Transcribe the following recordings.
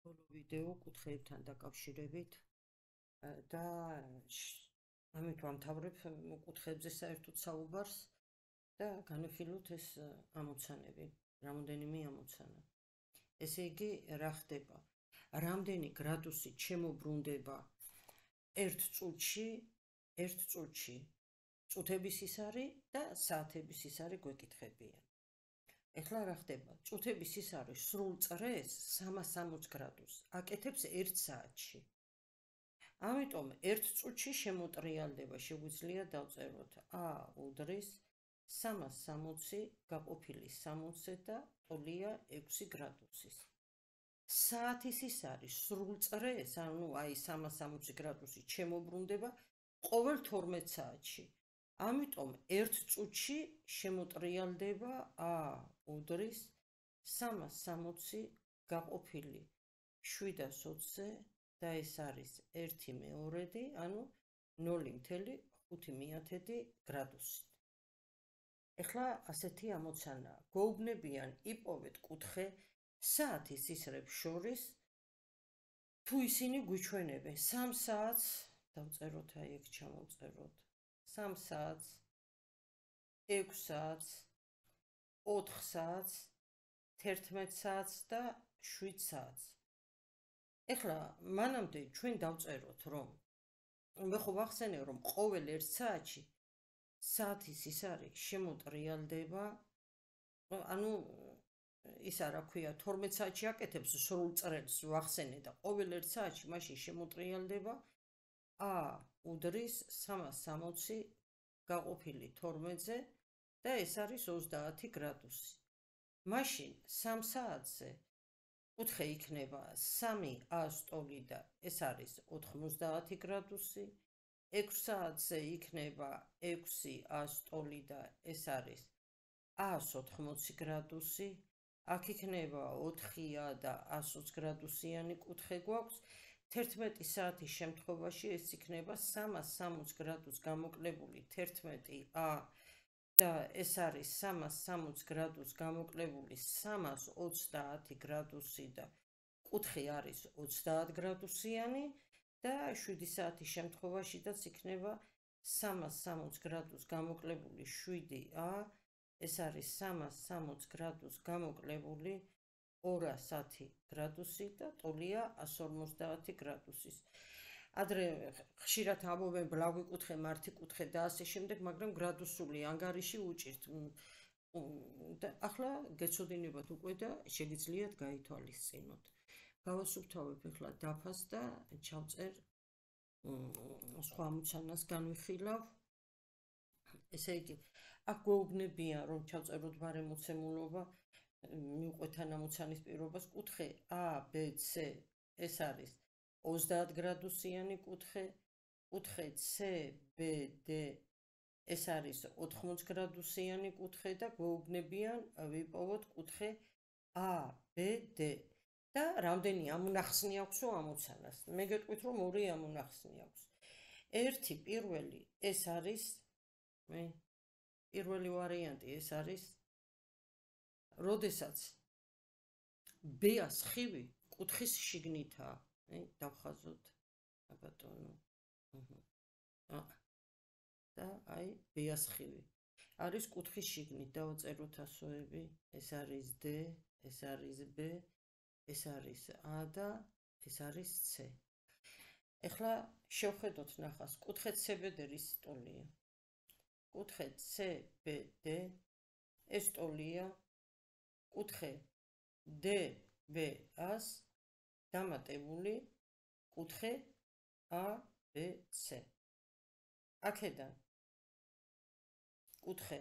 ბოლო ვიდეო კუთხეებთან დაკავშირებით და ამით ვამთავრებ კუთხეებზე საერთოდ საუბარს და განვიხილოთ ეს ამოცანები, რამოდენიმე ამოცანა. ესე იგი, რა ხდება? რამდენი გრადუსი ჩემობრუნდება ერთ წუთში წუთების ისარი და საათების ისარი გვეკითხებიან. ეხლა რა ხდება? წუთების ისარი სრულ წრეს 360 გრადუსს აკეთებს 1 საათში. ამიტომ 1 წუთში შემოტრიალდება, შეგვიძლია დავწეროთ a უდრის 360 გაყოფილი 60-ზე და ტოლია 6 გრადუსის. საათის ისარი სრულ წრეს, ანუ აი 360 გრადუსი ჩემობრუნდება ყოველ 12 საათში. ამიტომ 1 წუთში შემოტრიალდება a უდრის 360 გაყოფილი 720-ზე და ეს არის 1/2, ანუ 0.5 გრადუსი. ეხლა ასეთი ამოცანა. გვეუბნებიან იპოვეთ კუთხე საათის ისრებს შორის, თუ ისინი გვიჩვენებენ 3 საათს, დავწეროთ აი ეგ ჩამოვწეროთ. 3 საათს, 6 საათს, 4 საათს, 11 საათს და 7 საათს. ეხლა მანამდე ჩვენ დავწეროთ, რომ მე ხო ვახსენე, რომ ყოველ 1 საათში საათის ისარი შემოტრიალდება, ანუ ის რა ქვია, 12 საათში აკეთებს სრულ წრეს, ვახსენე და ყოველ 1 საათში მაშინ შემოტრიალდება a უდრის 360 გაყოფილი 12-ზე და ეს არის 30 გრადუსი. მაშინ 3 საათზე კუთხე იქნება 3a სტოლი და ეს არის 90 გრადუსი. 6 საათზე იქნება 6a სტოლი და ეს არის 180 გრადუსი. აქ იქნება 4a და 120 გრადუსიანი კუთხე გვაქვს. 11 საათის შემთხვევაში ეს იქნება 360 გრადუს გამოკლებული 11a და ეს არის 360 გრადუს გამოკლებული 320 გრადუსი და კუთხე არის 30 გრადუსიანი და 7 საათის შემთხვევაშიც იქნება 360 გრადუს გამოკლებული 7a, ეს არის 360 გრადუს გამოკლებული 210 გრადუსი და ტოლია 150 გრადუსის. ადრე ხშირად ამბობენ ბლაგვი კუთხე, მართი კუთხე და ასე შემდეგ, მაგრამ გრადუსული ანგარიში უჭირთ. და ახლა გეცოდინებათ უკვე და შეგიძლიათ გაითვალისწინოთ. გავასუფთავებ ახლა დაფას და ჩავწერ სხვა ამოცანას განვიხილავ. ესე იგი, აქ გვეუბნებიან, რომ ჩავწეროთ ბარემოცემულობა, მივყვეთ ამ ამოცანის პირობას. კუთხე ABC ეს არის 30 გრადუსიანი კუთხე, კუთხე CBD ეს არის 80 გრადუსიანი კუთხე და გვეუბნებიან ვიპოვოთ კუთხე ABD და რამდენი ამონახსნი აქვსო ამოცანას. მე გეტყვით, რომ 2 ამონახსნი აქვს. ერთი პირველი ეს არის, პირველი ვარიანტი ეს არის, როდესაც B-ას ხივი კუთხის შიგნითაა. დავხაზოთ, ბატონო. და აი B-ას ხივი არის კუთხის შიგნით, დავწეროთ ასოები, ეს არის D, ეს არის B, ეს არის A და ეს არის C. ეხლა შევხედოთ ნახას, კუთხე CBD რის ტოლია? კუთხე CBD ეს ტოლია კუთხე DB-ას დამატებული კუთხე ABC. აქედან კუთხე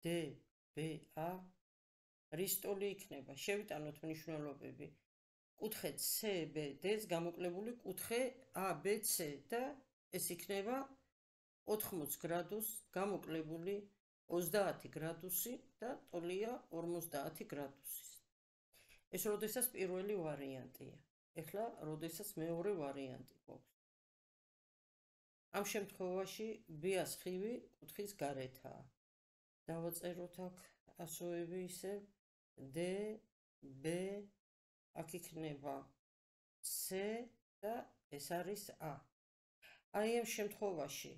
DBA რის ტოლი იქნება? შევიტანოთ მნიშვნელობები. კუთხე CBD-ს გამოკლებული კუთხე ABC და ეს იქნება 80 გრადუს გამოკლებული 30 გრადუსი და ტოლია 50 გრადუსის. ეს როდესაც პირველი ვარიანტია. ეხლა როდესაც მეორე ვარიანტი გვაქვს. ამ შემთხვევაში B-ას ხივი კუთხის გარეთაა. დავაწეროთ აქ ასოები ისე D, B, აქ იქნება C და ეს არის A. აი ამ შემთხვევაში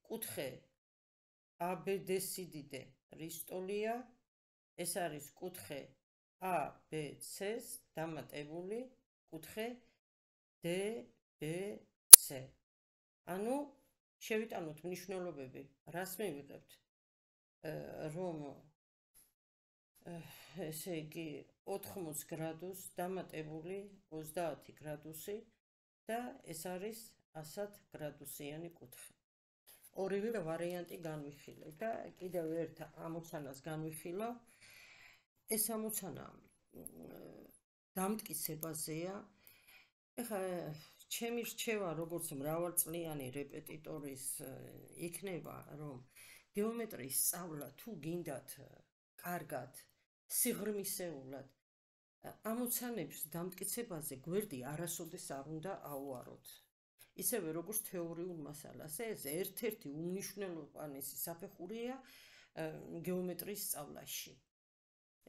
კუთხე ABD-სიდიდე რის ტოლია? ეს არის კუთხე ABC-ს დამატებული კუთხე DBC. ანუ შევიტანოთ მნიშვნელობები, რას მივიღებთ? რომ ესე იგი 80 გრადუს დამატებული 30 გრადუსი და ეს არის 100 გრადუსიანი კუთხე. ორივე ვარიანტი განვიხილე და კიდევ ერთ ამოცანას განვიხილო. ეს ამოცანა დამტკიცებაზეა. ეხლა ჩემი რჩევა როგორც მრავალწლიანი რეპეტიტორის იქნება, რომ გეომეტრიის სწავლა თუ გინდათ კარგად, სიღრმისეულად, ამოცანებს დამტკიცებაზე გვერდი არასოდეს არ უნდა აუაროთ. ისევე როგორც თეორიულ მასალას, ეს ერთ-ერთი უმნიშვნელოვანესი საფეხურია გეომეტრიის სწავლაში.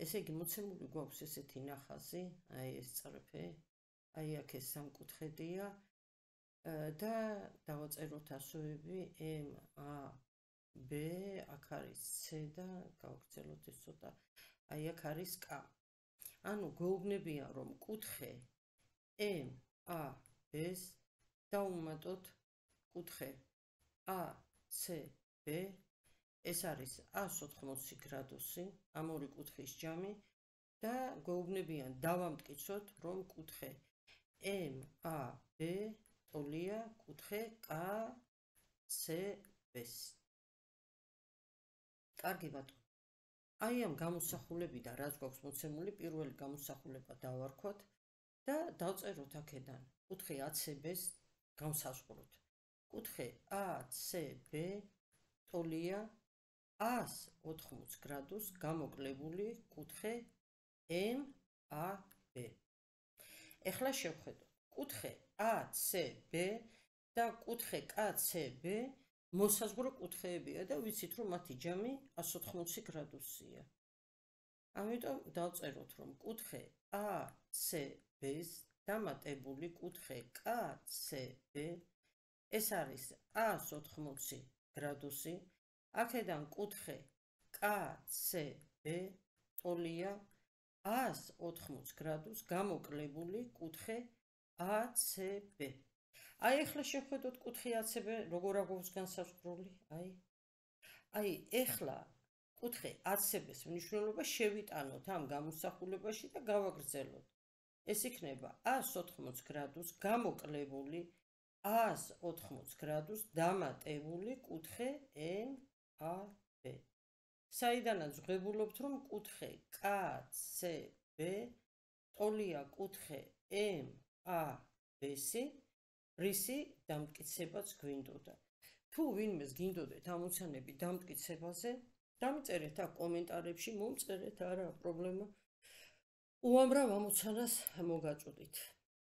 ესე იგი, მოცემული გვაქვს ესეთი ნახაზი, აი ეს წრფე, აი აქ ეს სამკუთხედია და დავაწეროთ ასოები M, A, B, აქ არის C და გავგრძელოთ ეს ცოტა, აი აქ არის K. ანუ გვეუბნებიან, რომ კუთხე M, A, B-ს დავუმატოთ კუთხე ACB, ეს არის 180 გრადუსი, ამ ორი კუთხის ჯამი და გვეუბნებიან დავამტკიცოთ, რომ კუთხე MAB ტოლია კუთხე KCB-ს. კარგი ბატონო. აი ამ გამოსახულებიდან რაც გვაქვს მოცემული, პირველი გამოსახულება დავარქვათ და დავწეროთ აქედან კუთხე ACB-ს განსაზღვროთ. კუთხე ACB ტოლია 180 გრადუს გამოკლებული კუთხე MAB. ეხლა შევხედოთ. კუთხე ACB და კუთხე KCB მოსაზღვრო კუთხეებია და ვიცით, რომ მათი ჯამი 180 გრადუსია. ამიტომ დავწეროთ, რომ კუთხე ACB-ს დამატებული კუთხე KCB, ეს არის 180 გრადუსი. აქედან კუთხე KCB ტოლია 180 გრადუს გამოკლებული კუთხე ACB. აი ახლა შევხედოთ კუთხე ACB როგორ აქვს განსაზღვრული. აი ახლა კუთხე ACB-ს მნიშვნელობა შევიტანოთ ამ გამოსახულებაში და გავაგრძელოთ. ეს იქნება 180 გრადუს გამოკლებული 180 გრადუს დამატებული კუთხე MAB. საიდანაც ვღებულობთ, რომ კუთხე KCB ტოლია კუთხე MAB-სი, რისი დამტკიცებაც გვინდოდა. თუ ვინმეს გინდოდეთ ამოცანები დამტკიცებაზე, დამწერეთ აქ კომენტარებში, მომწერეთ, არა პრობლემა. უამრავ ამოცანას მოგაწოდით.